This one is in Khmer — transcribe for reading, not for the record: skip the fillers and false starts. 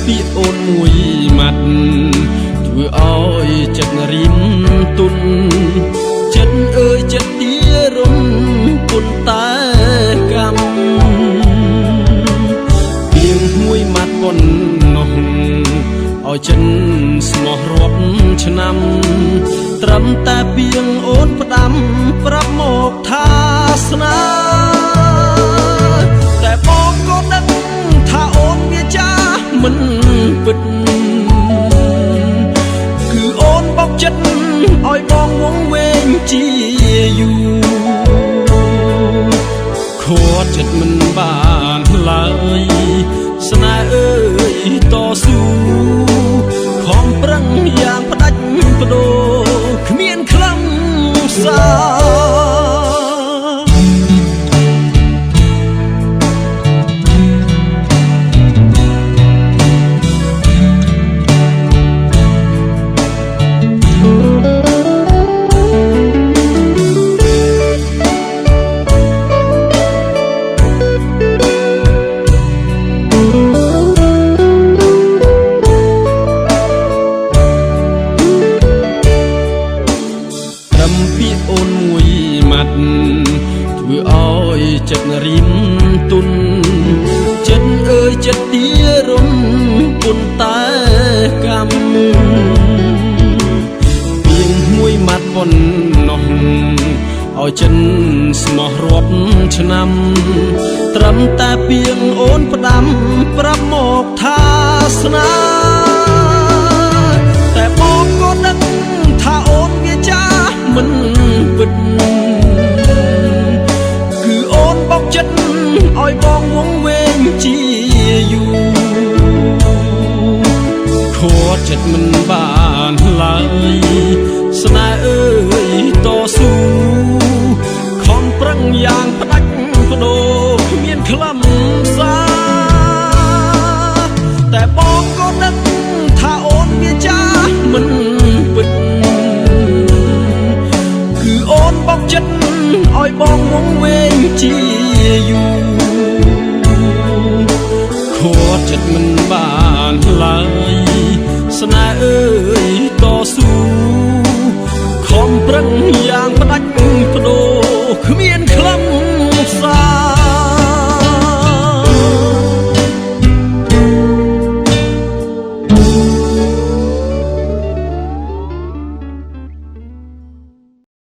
ពីអូនមួយម៉ាត់ធ្វើឲ្យចិត្តរៀមទុនចិត្តអើយចិត្តទីរំពុនតែកម្មពីងមួយម៉ាត់ប៉ុននោះឲ្យចិនស្មោះរាប់ឆ្នាំត្រឹមតែពីងអូនផ្ដាំប្រាប់មកថាស្នាតែបងក៏ដឹងថាអូនវាចាមិនពិតគឺអូនបោកចិត្តឲ្យបងវងវែងជាយូរខួតចិត្តមិនបានឡើយស្នេហ៍អើយតស៊ូខំប្រឹងយ៉ាងផ្ដាច់បដូរគ្មានខ្លឹមសារពីអូនមួយម៉ាត់ធ្វើឲ្យចិត្តរៀមទុនចិត្តអើយចិត្តទីរំពុនតែកម្មពីងមួយម៉ាត់ប៉ុននោះឲ្យចិនស្មោះរាប់ឆ្នាំត្រឹមតែពីងអូនផ្ដាំប្រាប់មកថាស្នាតែបងក៏ដឹងថាអូនវាចាមិនពិតគឺអូនបោកចិត្តឲ្យបងវងវែងជាយូរខួតចិត្តមិនបានឡើយស្នេហ៍អើយតស៊ូខំប្រឹងយ៉ាងផ្ដាច់បដូរគ្មានខ្លឹមសារតែបងក៏ដឹងថាអូនវាចាមិនពិតអូនបោកចិត្តឲ្យបងវងវែងជាយូរខួតចិត្តមិនបានឡើយស្នេហ៍អើយតស៊ូខំប្រឹងយ៉ាងផ្ដាច់បដូរគ្មានខ្លឹម